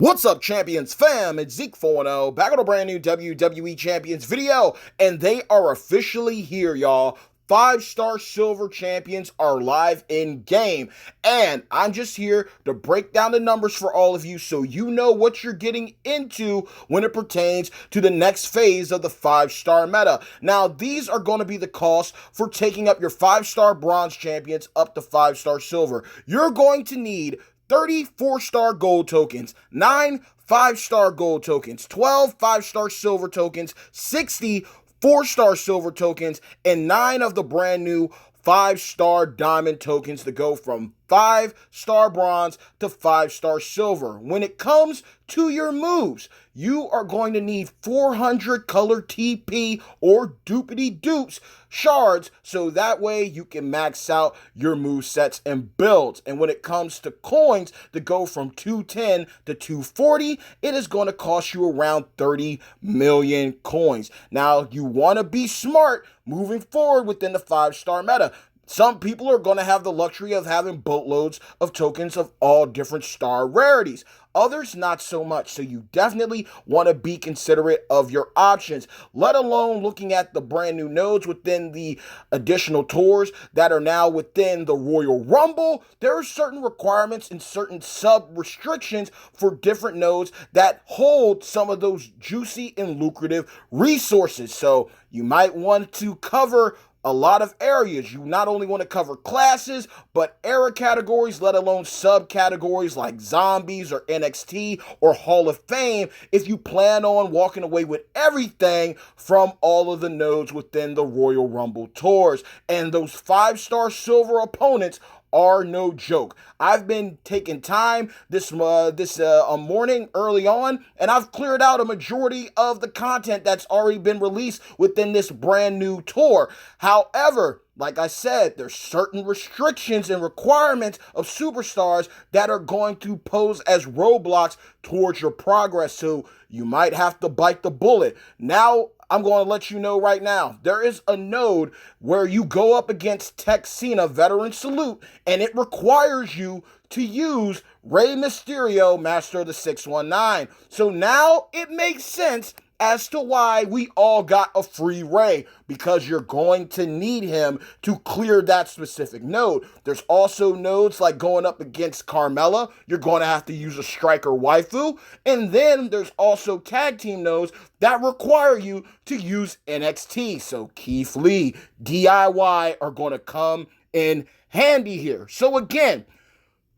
What's up, Champions fam? It's Zeke 4-0, back on a brand new WWE Champions video, and they are officially here, y'all. 5-star silver champions are live in game, and I'm just here to break down the numbers for all of you so you know what you're getting into when it pertains to the next phase of the 5-star meta. Now, these are going to be the costs for taking up your 5-star bronze champions up to 5-star silver. You're going to need 34-star gold tokens, 9 5-star gold tokens, 12 5-star silver tokens, 60 4-star silver tokens, and 9 of the brand new 5-star diamond tokens to go from 5-star bronze to 5-star silver. When it comes to your moves, you are going to need 400 color TP or doopity doops shards so that way you can max out your move sets and builds. And when it comes to coins to go from 210 to 240, it is going to cost you around 30 million coins. Now, you want to be smart moving forward within the 5-star meta. Some people are going to have the luxury of having boatloads of tokens of all different star rarities. Others, not so much. So you definitely want to be considerate of your options, let alone looking at the brand new nodes within the additional tours that are now within the Royal Rumble. There are certain requirements and certain sub restrictions for different nodes that hold some of those juicy and lucrative resources. So you might want to cover a lot of areas. You not only want to cover classes, but era categories, let alone subcategories like zombies or NXT or Hall of Fame if you plan on walking away with everything from all of the nodes within the Royal Rumble tours. And those 5-star silver opponents are no joke. I've been taking time this morning early on, and I've cleared out a majority of the content that's already been released within this brand new tour. However, like I said, there's certain restrictions and requirements of superstars that are going to pose as roadblocks towards your progress, so you might have to bite the bullet. Now, I'm going to let you know right now, there is a node where you go up against Texina Veteran Salute, and it requires you to use Rey Mysterio, Master of the 619. So now it makes sense as to why we all got a free Rey, because you're going to need him to clear that specific node. There's also nodes like going up against Carmella. You're going to have to use a striker waifu. And then there's also tag team nodes that require you to use NXT. So Keith Lee, DIY are going to come in handy here. So again,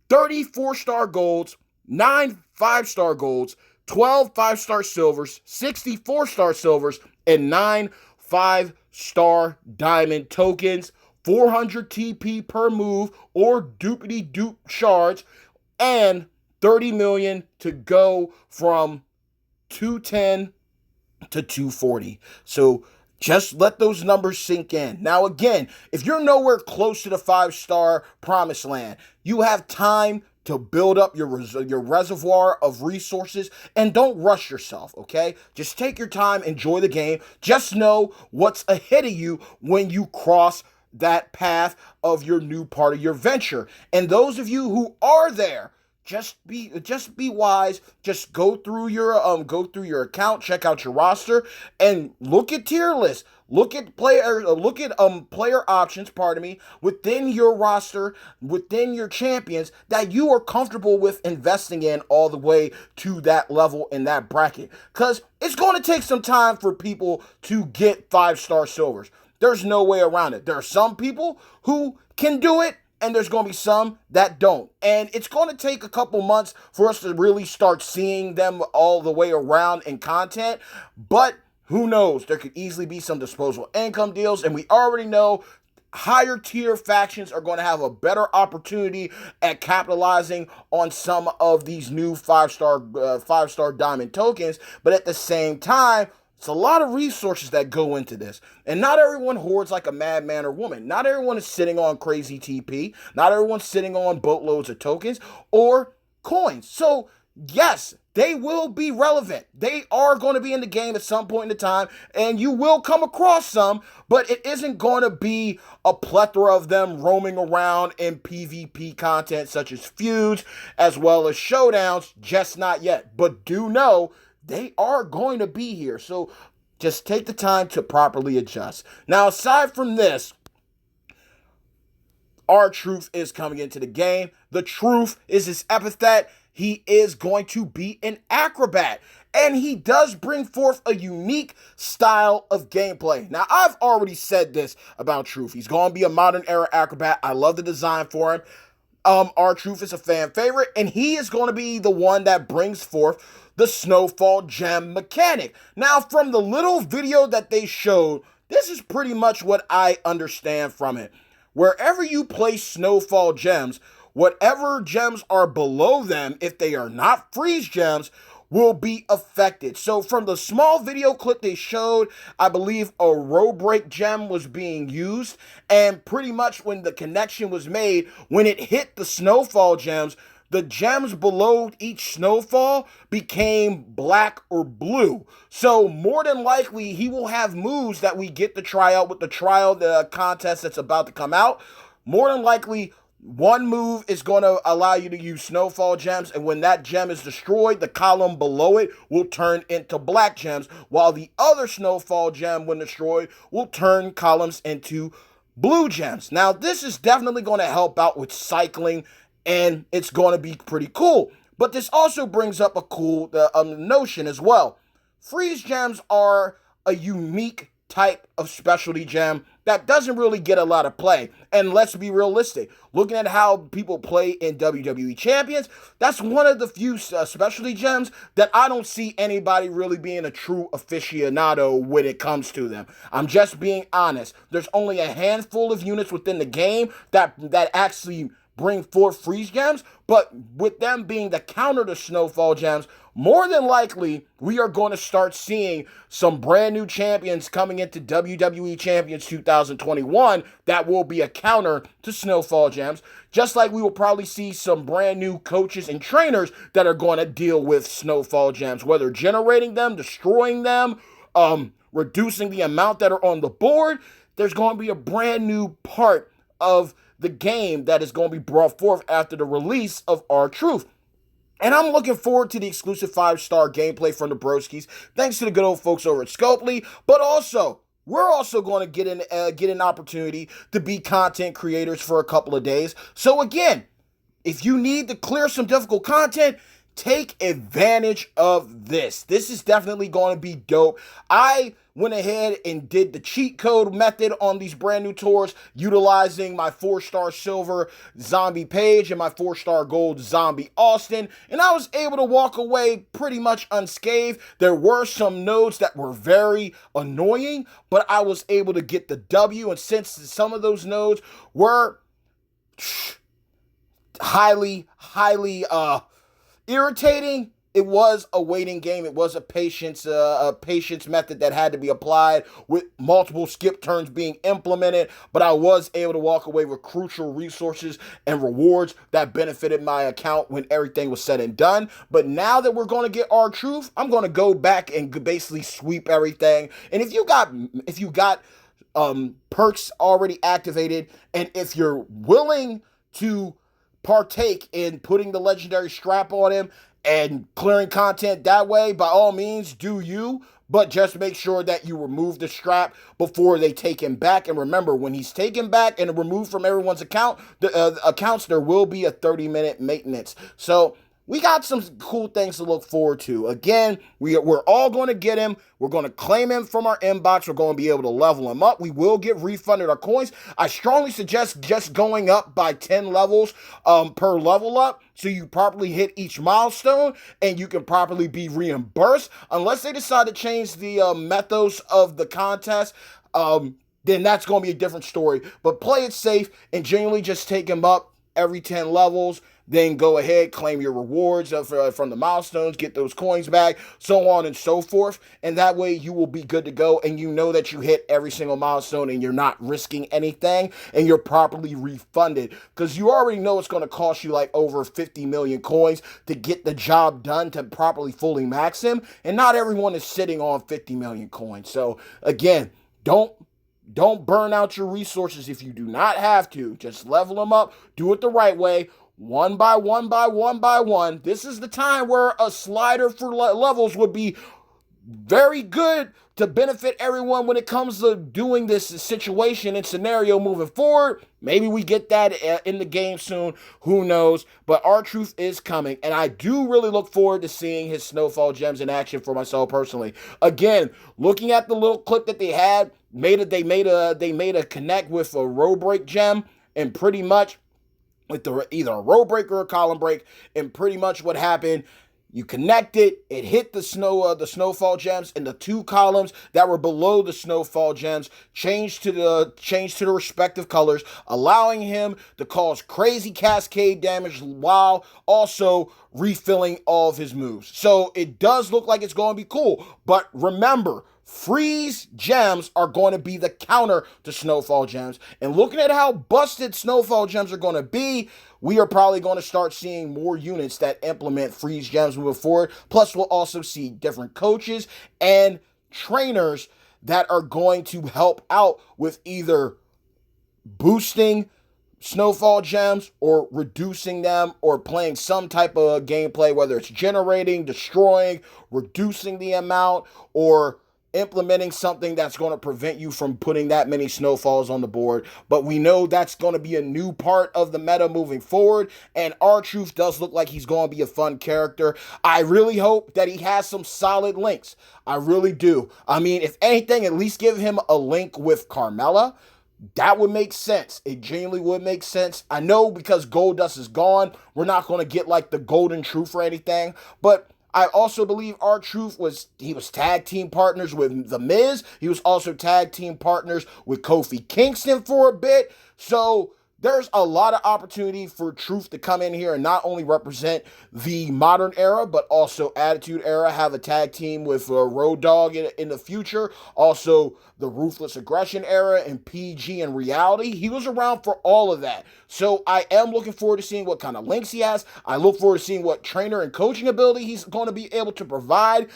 34-star golds, 9 5-star golds, 12 5-star silvers, 64-star silvers, and 9 5-star diamond tokens, 400 TP per move or doopity doop shards, and 30 million to go from 210 to 240. So just let those numbers sink in. Now, again, if you're nowhere close to the 5-star promised land, you have time to build up your reservoir of resources, and don't rush yourself, okay? Just take your time, enjoy the game. Just know what's ahead of you when you cross that path of your new part of your venture. And those of you who are there, just be wise. Just go through your account, check out your roster, and look at tier lists. Look at player options, pardon me, within your roster, within your champions that you are comfortable with investing in all the way to that level in that bracket. Because it's going to take some time for people to get 5-star silvers. There's no way around it. There are some people who can do it, and there's going to be some that don't. And it's going to take a couple months for us to really start seeing them all the way around in content. But who knows? There could easily be some disposable income deals. And we already know higher tier factions are going to have a better opportunity at capitalizing on some of these new 5-star diamond tokens. But at the same time, it's a lot of resources that go into this. And not everyone hoards like a madman or woman. Not everyone is sitting on crazy TP. Not everyone's sitting on boatloads of tokens or coins. So yes, they will be relevant. They are going to be in the game at some point in time, and you will come across some, but it isn't going to be a plethora of them roaming around in PvP content such as feuds as well as showdowns, just not yet. But do know they are going to be here, so just take the time to properly adjust. Now, aside from this, R-Truth is coming into the game. The truth is his epithet. He is going to be an acrobat. And he does bring forth a unique style of gameplay. Now, I've already said this about Truth. He's going to be a modern era acrobat. I love the design for him. R-Truth is a fan favorite, and he is going to be the one that brings forth the Snowfall Gem mechanic. Now, from the little video that they showed, this is pretty much what I understand from it. Wherever you place Snowfall Gems, whatever gems are below them, if they are not freeze gems, will be affected. So from the small video clip they showed, I believe a row break gem was being used, and pretty much when the connection was made, when it hit the Snowfall Gems, the gems below each Snowfall became black or blue. So more than likely, he will have moves that we get to try out with the contest that's about to come out. More than likely, one move is going to allow you to use Snowfall Gems, and when that gem is destroyed, the column below it will turn into black gems, while the other Snowfall Gem, when destroyed, will turn columns into blue gems. Now, this is definitely going to help out with cycling, and it's going to be pretty cool. But this also brings up a cool notion as well. Freeze gems are a unique type of specialty gem that doesn't really get a lot of play. And let's be realistic. Looking at how people play in WWE Champions, that's one of the few specialty gems that I don't see anybody really being a true aficionado when it comes to them. I'm just being honest. There's only a handful of units within the game that actually bring forth freeze gems, but with them being the counter to Snowfall Gems, more than likely, we are going to start seeing some brand new champions coming into WWE Champions 2021 that will be a counter to Snowfall Gems, just like we will probably see some brand new coaches and trainers that are going to deal with Snowfall Gems, whether generating them, destroying them, reducing the amount that are on the board. There's going to be a brand new part of the game that is going to be brought forth after the release of R-Truth. And I'm looking forward to the exclusive 5-star gameplay from the Broskis, thanks to the good old folks over at Scopely. But also, we're also going to get an opportunity to be content creators for a couple of days. So again, if you need to clear some difficult content, take advantage of this. This is definitely going to be dope. I went ahead and did the cheat code method on these brand new tours, utilizing my 4-star silver Zombie Paige and my 4-star gold Zombie Austin, and I was able to walk away pretty much unscathed. There were some nodes that were very annoying, but I was able to get the W, and since some of those nodes were highly irritating, it was a waiting game. It was a patience method that had to be applied with multiple skip turns being implemented, but I was able to walk away with crucial resources and rewards that benefited my account when everything was said and done. But now that we're going to get R-Truth, I'm going to go back and basically sweep everything. And if you got perks already activated, and if you're willing to partake in putting the legendary strap on him and clearing content that way, by all means, do you. But just make sure that you remove the strap before they take him back. And remember, when he's taken back and removed from everyone's accounts, there will be a 30-minute maintenance. So we got some cool things to look forward to. Again, we're all going to get him. We're going to claim him from our inbox. We're going to be able to level him up. We will get refunded our coins. I strongly suggest just going up by 10 levels per level up, so you properly hit each milestone and you can properly be reimbursed. Unless they decide to change the methods of the contest, then that's going to be a different story. But play it safe and genuinely just take him up every 10 levels. then go ahead, claim your rewards from the milestones, get those coins back, so on and so forth. And that way you will be good to go, and you know that you hit every single milestone and you're not risking anything, and you're properly refunded, because you already know it's going to cost you like over 50 million coins to get the job done to properly fully max him. And not everyone is sitting on 50 million coins. So again, don't burn out your resources if you do not have to. Just level them up. Do it the right way. One by one by one by one. This is the time where a slider for levels would be very good to benefit everyone when it comes to doing this situation and scenario moving forward. Maybe we get that in the game soon. Who knows? But R-Truth is coming, and I do really look forward to seeing his Snowfall Gems in action for myself personally. Again, looking at the little clip that they had, they made a connect with a road break gem, and pretty much with either a road break or a column break, and pretty much what happened. You connect it, it hit the Snowfall Gems, and the two columns that were below the Snowfall Gems changed to the respective colors, allowing him to cause crazy cascade damage while also refilling all of his moves. So it does look like it's going to be cool. But remember, Freeze Gems are going to be the counter to Snowfall Gems. And looking at how busted Snowfall Gems are going to be, we are probably going to start seeing more units that implement Freeze Gems moving forward. Plus, we'll also see different coaches and trainers that are going to help out with either boosting Snowfall Gems or reducing them, or playing some type of gameplay, whether it's generating, destroying, reducing the amount, or implementing something that's going to prevent you from putting that many snowfalls on the board. But we know that's going to be a new part of the meta moving forward, and R-Truth does look like he's going to be a fun character. I really hope that he has some solid links. I really do. I mean, if anything, at least give him a link with Carmella. That would make sense. It genuinely would make sense. I know because Goldust is gone, we're not going to get like the Golden Truth or anything, but I also believe R-Truth was tag team partners with The Miz. He was also tag team partners with Kofi Kingston for a bit. So there's a lot of opportunity for Truth to come in here and not only represent the modern era, but also Attitude Era, have a tag team with Road Dogg in the future. Also, the Ruthless Aggression Era and PG and Reality. He was around for all of that. So I am looking forward to seeing what kind of links he has. I look forward to seeing what trainer and coaching ability he's going to be able to provide.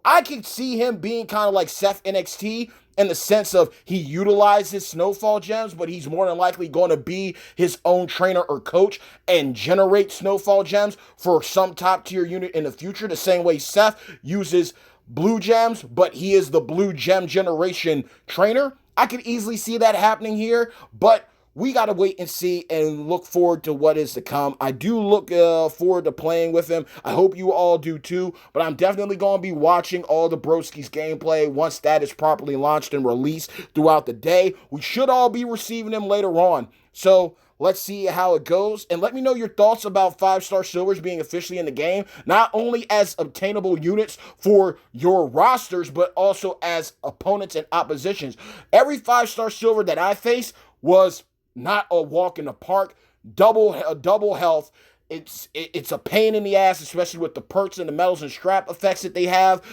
I could see him being kind of like Seth NXT, in the sense of he utilizes Snowfall Gems, but he's more than likely going to be his own trainer or coach and generate Snowfall Gems for some top tier unit in the future, the same way Seth uses Blue Gems, but he is the Blue Gem generation trainer. I could easily see that happening here, but we got to wait and see and look forward to what is to come. I do look forward to playing with him. I hope you all do too, but I'm definitely going to be watching all the Broski's gameplay once that is properly launched and released throughout the day. We should all be receiving him later on. So let's see how it goes. And let me know your thoughts about 5-star silvers being officially in the game, not only as obtainable units for your rosters, but also as opponents and oppositions. Every 5-star silver that I faced was not a walk in the park. Double health. It's a pain in the ass, especially with the perks and the medals and strap effects that they have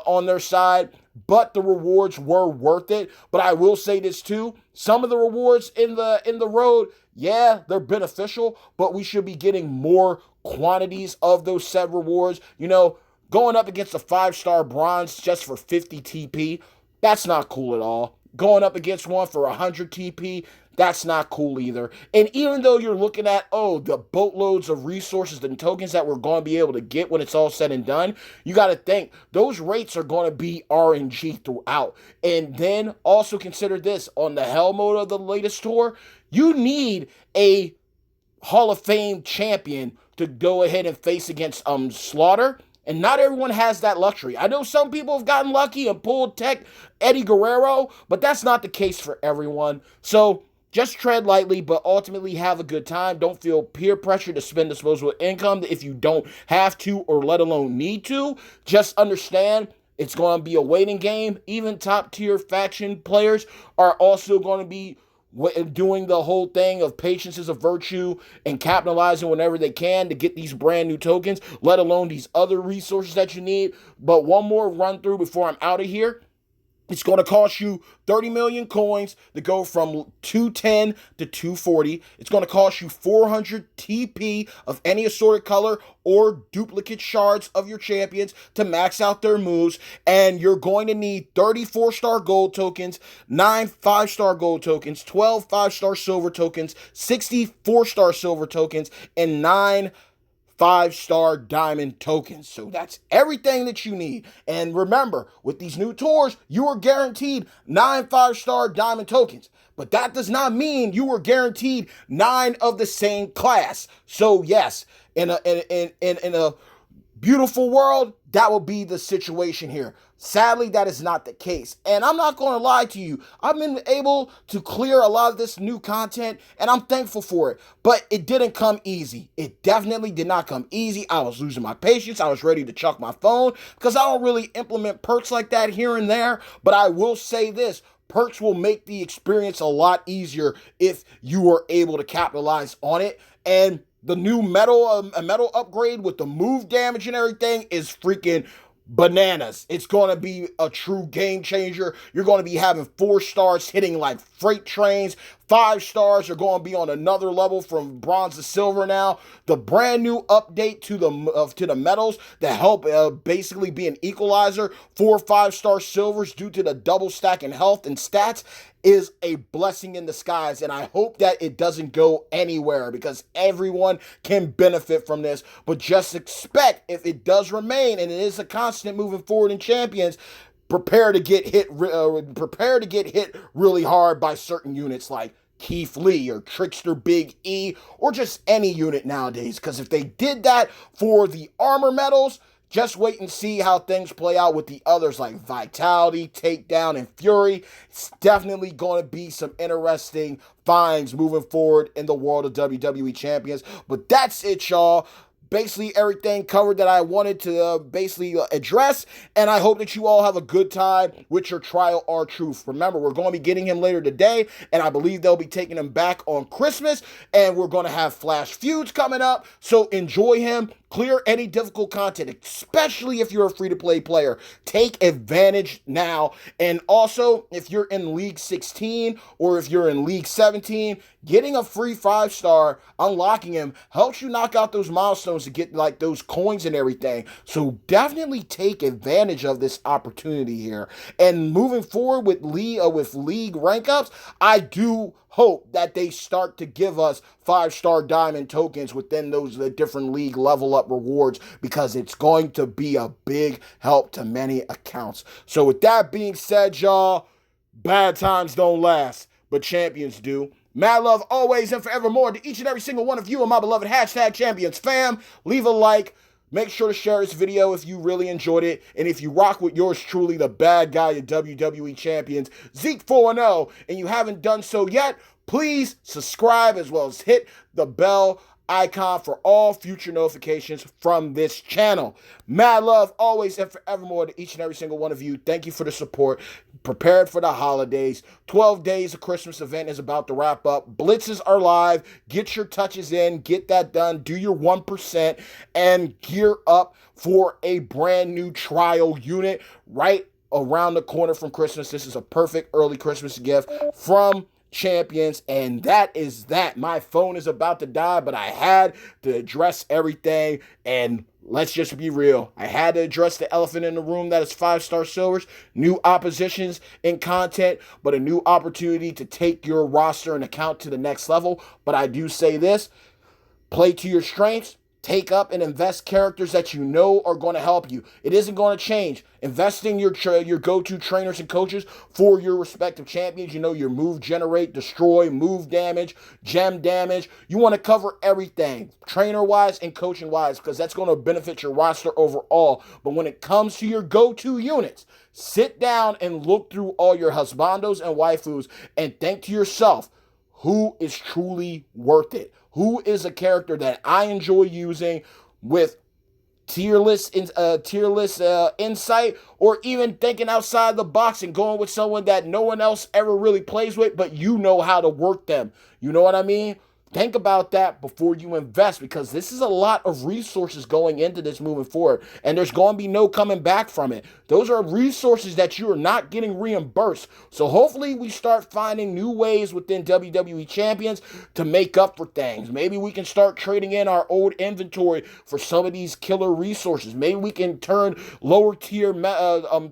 on their side. But the rewards were worth it. But I will say this too: some of the rewards in the road, yeah, they're beneficial, but we should be getting more quantities of those said rewards. You know, going up against a 5-star bronze just for 50 TP, that's not cool at all. Going up against one for 100 TP, that's not cool either. And even though you're looking at, the boatloads of resources and tokens that we're going to be able to get when it's all said and done, you got to think those rates are going to be RNG throughout. And then also consider this: on the Hell mode of the latest tour, you need a Hall of Fame champion to go ahead and face against Slaughter. And not everyone has that luxury. I know some people have gotten lucky and pulled tech Eddie Guerrero, but that's not the case for everyone. So just tread lightly, but ultimately have a good time. Don't feel peer pressure to spend disposable income if you don't have to, or let alone need to. Just understand it's going to be a waiting game. Even top tier faction players are also going to be doing the whole thing of patience is a virtue and capitalizing whenever they can to get these brand new tokens, let alone these other resources that you need. But one more run through before I'm out of here. It's going to cost you 30 million coins to go from 210 to 240. It's going to cost you 400 TP of any assorted color or duplicate shards of your champions to max out their moves. And you're going to need 34 star gold tokens, 9 5-star gold tokens, 12 5-star silver tokens, 64 star silver tokens, and 9 5-star diamond tokens. So that's everything that you need. And remember, with these new tours, you are guaranteed 9 5-star diamond tokens. But that does not mean you are guaranteed 9 of the same class. So yes, in a beautiful world, that will be the situation here. Sadly, that is not the case. And I'm not going to lie to you. I've been able to clear a lot of this new content, and I'm thankful for it. But it didn't come easy. It definitely did not come easy. I was losing my patience. I was ready to chuck my phone because I don't really implement perks like that here and there. But I will say this. Perks will make the experience a lot easier if you are able to capitalize on it. And the new metal upgrade with the move damage and everything is freaking bananas. It's going to be a true game changer. You're going to be having 4 stars hitting like freight trains. 5 stars are going to be on another level from bronze to silver now. The brand new update to the metals that help basically be an equalizer. 4 5-star silvers due to the double stack in health and stats is a blessing in disguise, and I hope that it doesn't go anywhere because everyone can benefit from this. But just expect, if it does remain, and it is a constant moving forward in Champions, prepare to get hit really hard by certain units like Keith Lee or Trickster Big E or just any unit nowadays. Because if they did that for the armor metals, just wait and see how things play out with the others like Vitality, Takedown, and Fury. It's definitely going to be some interesting finds moving forward in the world of WWE Champions. But that's it, y'all. Basically everything covered that I wanted to address, and I hope that you all have a good time with your Trial R-Truth. Remember, we're going to be getting him later today, and I believe they'll be taking him back on Christmas, and we're going to have Flash Feuds coming up, so enjoy him. Clear any difficult content, especially if you're a free-to-play player. Take advantage now. And also, if you're in League 16 or if you're in League 17, getting a free 5-star, unlocking him, helps you knock out those milestones to get like those coins and everything. So definitely take advantage of this opportunity here. And moving forward with league rank ups, I do hope that they start to give us 5-star diamond tokens within the different league level up rewards, because it's going to be a big help to many accounts. So with that being said, y'all, bad times don't last, but champions do. Mad love always and forevermore to each and every single one of you and my beloved #champions fam. Leave a like. Make sure to share this video if you really enjoyed it. And if you rock with yours truly, the bad guy of WWE Champions, Zeke 4-0, and you haven't done so yet, please subscribe as well as hit the bell icon for all future notifications from this channel. Mad love always and forevermore to each and every single one of you. Thank you for the support. Prepared for the holidays. 12 days of Christmas event is about to wrap up. Blitzes are live. Get your touches in. Get that done. Do your 1% and gear up for a brand new trial unit right around the corner from Christmas. This is a perfect early Christmas gift from Champions, and that is that. My phone is about to die, but I had to address everything, and let's just be real. I had to address the elephant in the room that is 5-star silvers, new oppositions in content, but a new opportunity to take your roster and account to the next level. But I do say this, play to your strengths. Take up and invest characters that you know are going to help you. It isn't going to change. Investing your go-to trainers and coaches for your respective champions. You know, your move generate, destroy, move damage, gem damage. You want to cover everything, trainer-wise and coaching-wise, because that's going to benefit your roster overall. But when it comes to your go-to units, sit down and look through all your husbandos and waifus and think to yourself, who is truly worth it? Who is a character that I enjoy using with tier list insight, or even thinking outside the box and going with someone that no one else ever really plays with, but you know how to work them. You know what I mean? Think about that before you invest, because this is a lot of resources going into this moving forward, and there's going to be no coming back from it. Those are resources that you are not getting reimbursed. So hopefully we start finding new ways within WWE Champions to make up for things. Maybe we can start trading in our old inventory for some of these killer resources. Maybe we can turn lower tier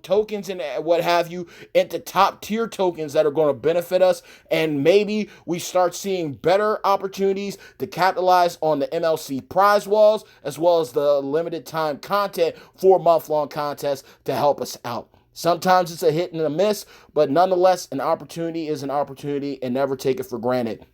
tokens and what have you into top tier tokens that are going to benefit us, and maybe we start seeing better opportunities to capitalize on the MLC prize walls, as well as the limited time content for month-long contests to help us out. Sometimes it's a hit and a miss, but nonetheless, an opportunity is an opportunity, and never take it for granted.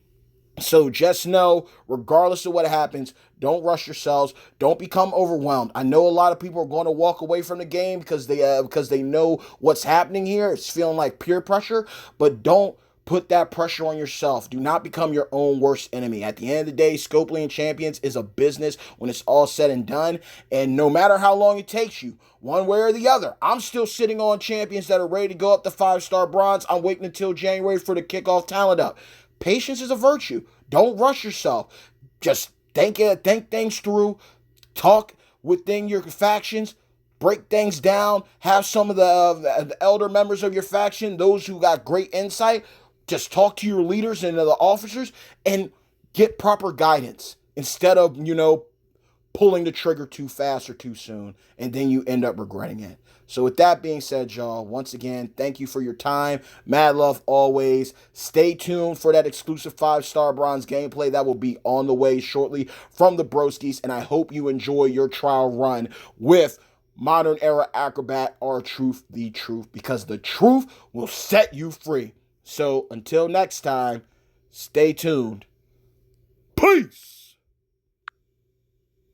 So just know, regardless of what happens, don't rush yourselves. Don't become overwhelmed. I know a lot of people are going to walk away from the game because they know what's happening here. It's feeling like peer pressure, but don't put that pressure on yourself. Do not become your own worst enemy. At the end of the day, Scopely Champions is a business when it's all said and done, and no matter how long it takes you, one way or the other, I'm still sitting on champions that are ready to go up to 5-star bronze. I'm waiting until January for the kickoff talent up. Patience is a virtue. Don't rush yourself. Just think things through. Talk within your factions. Break things down. Have some of the elder members of your faction, those who got great insight, just talk to your leaders and the officers and get proper guidance instead of, pulling the trigger too fast or too soon, and then you end up regretting it. So with that being said, y'all, once again, thank you for your time. Mad love always. Stay tuned for that exclusive 5-star bronze gameplay that will be on the way shortly from the Broskis, and I hope you enjoy your trial run with Modern Era Acrobat R-Truth, the truth, because the truth will set you free. So until next time, stay tuned. Peace!